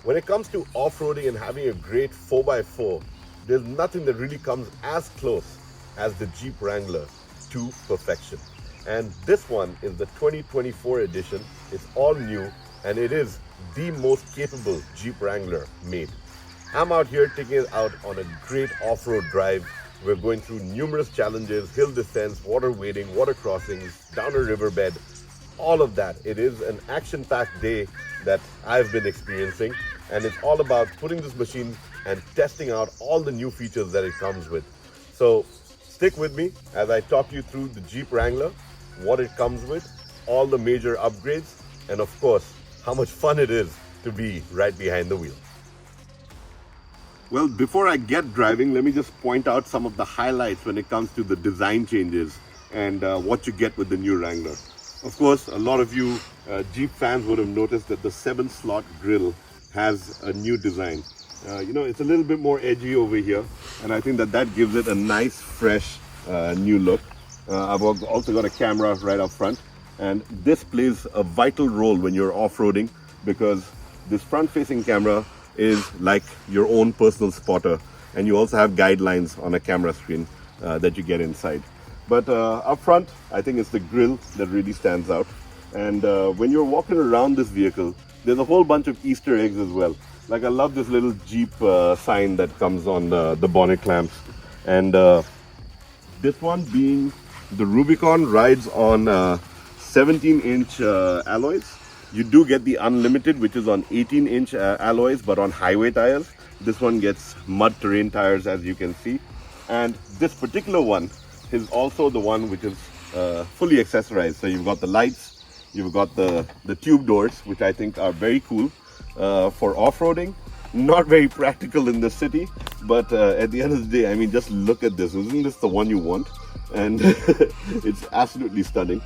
When it comes to off-roading and having a great 4x4, there's nothing that really comes as close as the Jeep Wrangler to perfection. And this one is the 2024 edition. It's all new and it is the most capable Jeep Wrangler made. I'm out here taking it out on a great off-road drive. We're going through numerous challenges, hill descents, water wading, water crossings, down a riverbed, all of that. It is an action-packed day that I've been experiencing, and it's all about putting this machine and testing out all the new features that it comes with. So stick with me as I talk you through the Jeep Wrangler, what it comes with, all the major upgrades, and of course, how much fun it is to be right behind the wheel. Well, before I get driving, let me just point out some of the highlights when it comes to the design changes and what you get with the new Wrangler. Of course, a lot of you Jeep fans would have noticed that the 7-slot grille has a new design. It's a little bit more edgy over here, and I think that gives it a nice, fresh, new look. I've also got a camera right up front, and this plays a vital role when you're off-roading because this front-facing camera is like your own personal spotter, and you also have guidelines on a camera screen that you get inside. But up front, I think it's the grille that really stands out. And when you're walking around this vehicle, there's a whole bunch of Easter eggs as well. Like I love this little Jeep sign that comes on the bonnet clamps. And this one being the Rubicon rides on 17-inch alloys. You do get the Unlimited, which is on 18-inch alloys, but on highway tires. This one gets mud terrain tires, as you can see. And this particular one is also the one which is fully accessorized. So you've got the lights, you've got the tube doors, which I think are very cool for off-roading. Not very practical in the city, but at the end of the day, I mean, just look at this. Isn't this the one you want? And it's absolutely stunning.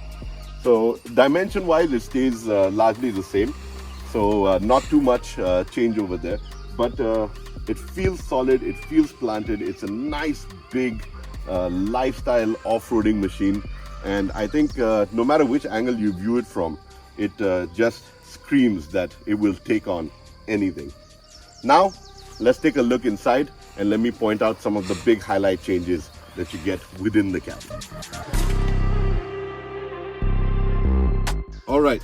So dimension-wise, it stays largely the same. So not too much change over there, but it feels solid, it feels planted. It's a nice, big lifestyle off-roading machine. And I think no matter which angle you view it from, it just screams that it will take on anything. Now, let's take a look inside and let me point out some of the big highlight changes that you get within the cabin. All right,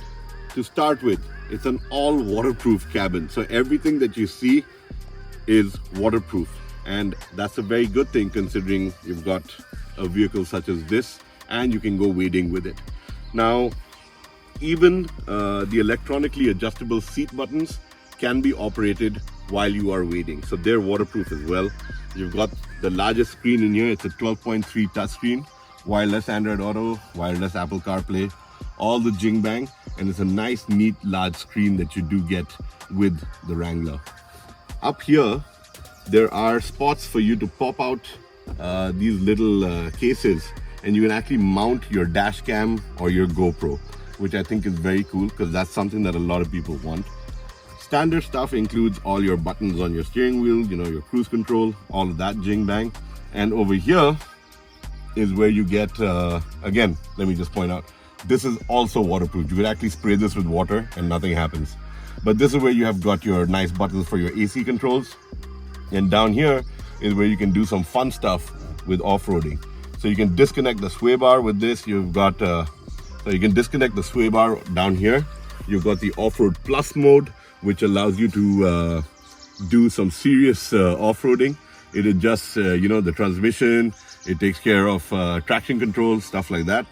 to start with, it's an all waterproof cabin. So everything that you see is waterproof. And that's a very good thing considering you've got a vehicle such as this and you can go wading with it. Now, even the electronically adjustable seat buttons can be operated while you are wading. So they're waterproof as well. You've got the largest screen in here. It's a 12.3 touchscreen, wireless Android Auto, wireless Apple CarPlay, all the jing bang, and it's a nice, neat, large screen that you do get with the Wrangler. Up here, there are spots for you to pop out these little cases, and you can actually mount your dash cam or your GoPro, which I think is very cool because that's something that a lot of people want. Standard stuff includes all your buttons on your steering wheel, your cruise control, all of that jing bang. And over here is where you get, again, let me just point out, this is also waterproof. You could actually spray this with water and nothing happens. But this is where you have got your nice buttons for your AC controls. And down here is where you can do some fun stuff with off-roading. So you can disconnect the sway bar with this. You've got, so you can disconnect the sway bar down here. You've got the off-road plus mode, which allows you to do some serious off-roading. It adjusts, the transmission. It takes care of traction control, stuff like that.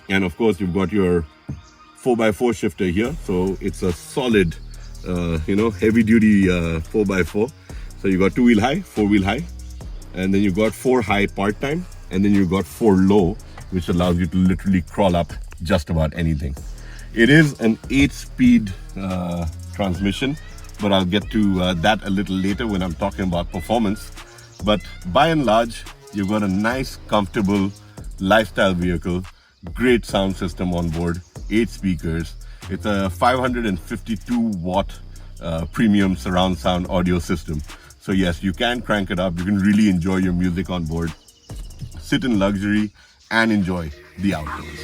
And of course, you've got your 4x4 shifter here. So it's a solid, heavy-duty 4x4. So you've got 2-wheel high, 4-wheel high, and then you've got 4 high part-time, and then you've got 4 low, which allows you to literally crawl up just about anything. It is an 8-speed transmission, but I'll get to that a little later when I'm talking about performance. But by and large, you've got a nice, comfortable lifestyle vehicle, great sound system on board, 8 speakers. It's a 552 watt premium surround sound audio system. So yes, you can crank it up. You can really enjoy your music on board, sit in luxury, and enjoy the outdoors.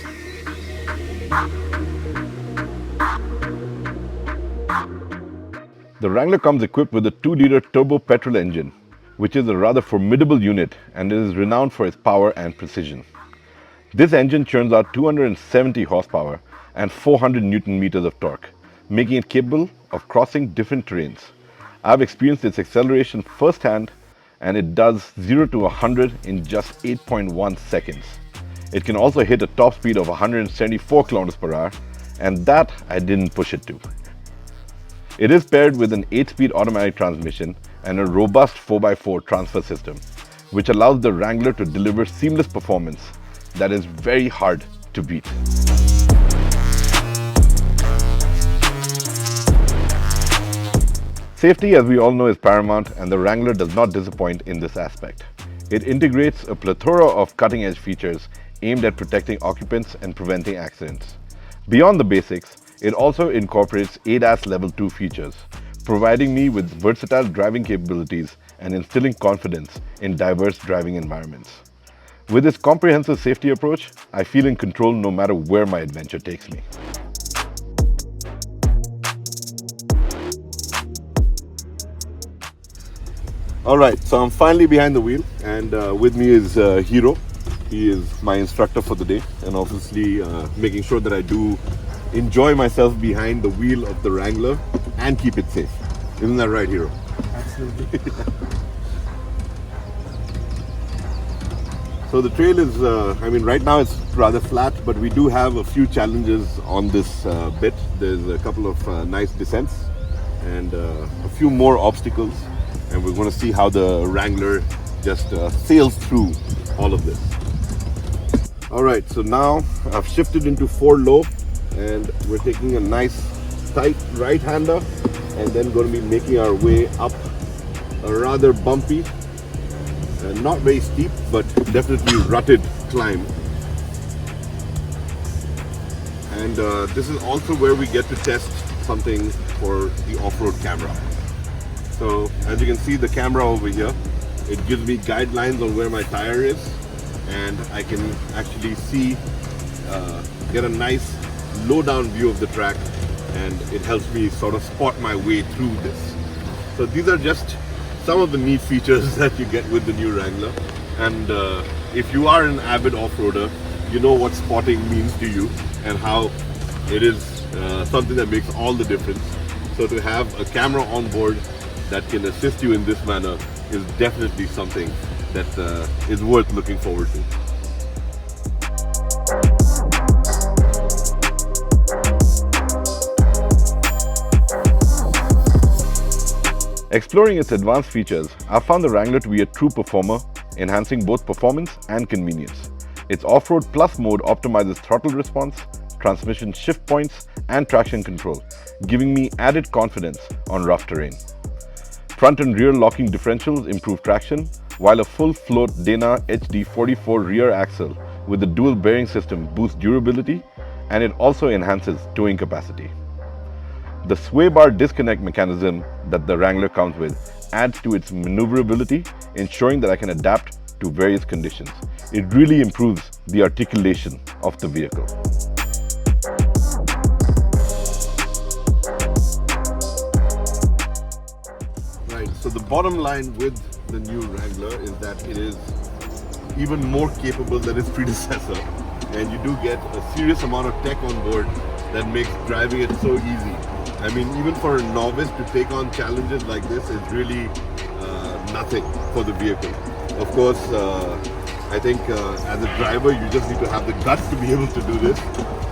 The Wrangler comes equipped with a 2-liter turbo petrol engine, which is a rather formidable unit and is renowned for its power and precision. This engine churns out 270 horsepower and 400 Newton meters of torque, making it capable of crossing different terrains. I've experienced its acceleration firsthand, and it does 0 to 100 in just 8.1 seconds. It can also hit a top speed of 174 km per hour, and that I didn't push it to. It is paired with an 8-speed automatic transmission and a robust 4x4 transfer system, which allows the Wrangler to deliver seamless performance that is very hard to beat. Safety, as we all know, is paramount, and the Wrangler does not disappoint in this aspect. It integrates a plethora of cutting-edge features aimed at protecting occupants and preventing accidents. Beyond the basics, it also incorporates ADAS Level 2 features, providing me with versatile driving capabilities and instilling confidence in diverse driving environments. With this comprehensive safety approach, I feel in control no matter where my adventure takes me. Alright, so I'm finally behind the wheel, and with me is Hero. He is my instructor for the day, and obviously making sure that I do enjoy myself behind the wheel of the Wrangler and keep it safe. Isn't that right, Hero? Absolutely. So the trail is, right now it's rather flat, but we do have a few challenges on this bit. There's a couple of nice descents and a few more obstacles, and we're going to see how the Wrangler just sails through all of this. Alright, so now I've shifted into 4 low, and we're taking a nice tight right-hander and then going to be making our way up a rather bumpy, not very steep, but definitely rutted climb. And this is also where we get to test something for the off-road camera. So as you can see, the camera over here, it gives me guidelines on where my tire is, and I can actually see, get a nice low down view of the track, and it helps me sort of spot my way through this. So these are just some of the neat features that you get with the new Wrangler, and if you are an avid off-roader, you know what spotting means to you and how it is something that makes all the difference. So to have a camera on board that can assist you in this manner is definitely something that is worth looking forward to. Exploring its advanced features, I found the Wrangler to be a true performer, enhancing both performance and convenience. Its Off-Road Plus mode optimizes throttle response, transmission shift points, and traction control, giving me added confidence on rough terrain. Front and rear locking differentials improve traction, while a full-float Dana HD44 rear axle with the dual bearing system boosts durability, and it also enhances towing capacity. The sway bar disconnect mechanism that the Wrangler comes with adds to its maneuverability, ensuring that I can adapt to various conditions. It really improves the articulation of the vehicle. Right, so the bottom line with the new Wrangler is that it is even more capable than its predecessor, and you do get a serious amount of tech on board that makes driving it so easy. I mean, even for a novice to take on challenges like this is really nothing for the vehicle. Of course, I think as a driver, you just need to have the guts to be able to do this.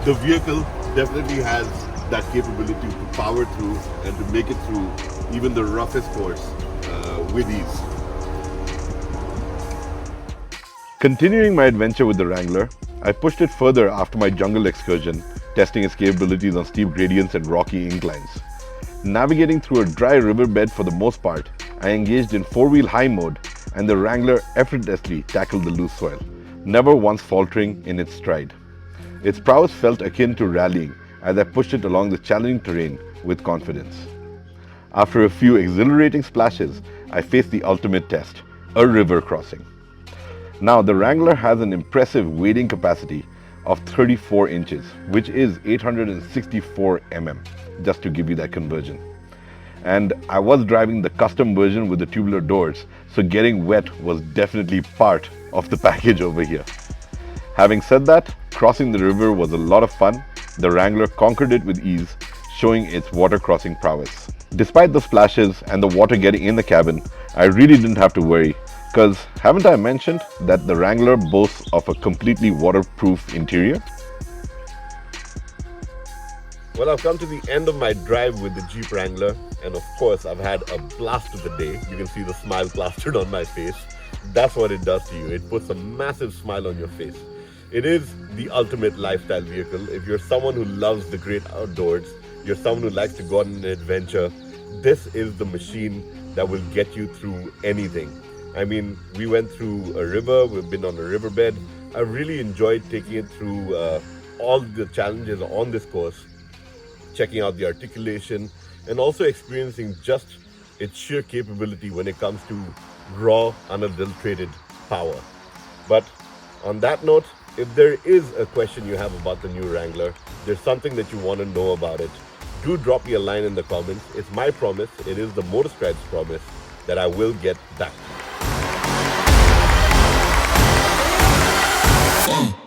The vehicle definitely has that capability to power through and to make it through even the roughest course with ease. Continuing my adventure with the Wrangler, I pushed it further after my jungle excursion, testing its capabilities on steep gradients and rocky inclines. Navigating through a dry riverbed for the most part, I engaged in 4-wheel high mode, and the Wrangler effortlessly tackled the loose soil, never once faltering in its stride. Its prowess felt akin to rallying as I pushed it along the challenging terrain with confidence. After a few exhilarating splashes, I faced the ultimate test, a river crossing. Now, the Wrangler has an impressive wading capacity of 34 inches, which is 864 mm, just to give you that conversion. And I was driving the custom version with the tubular doors, so getting wet was definitely part of the package over here. Having said that, crossing the river was a lot of fun. The Wrangler conquered it with ease, showing its water crossing prowess. Despite the splashes and the water getting in the cabin, I really didn't have to worry, because haven't I mentioned that the Wrangler boasts of a completely waterproof interior? Well, I've come to the end of my drive with the Jeep Wrangler, and of course I've had a blast of the day. You can see the smile plastered on my face. That's what it does to you. It puts a massive smile on your face. It is the ultimate lifestyle vehicle. If you're someone who loves the great outdoors, you're someone who likes to go on an adventure, this is the machine that will get you through anything. I mean, we went through a river, we've been on a riverbed. I really enjoyed taking it through all the challenges on this course, checking out the articulation, and also experiencing just its sheer capability when it comes to raw, unadulterated power. But on that note, if there is a question you have about the new Wrangler, there's something that you want to know about it, do drop me a line in the comments. It's my promise, it is the MOTORSCRIBES promise, that I will get back to you.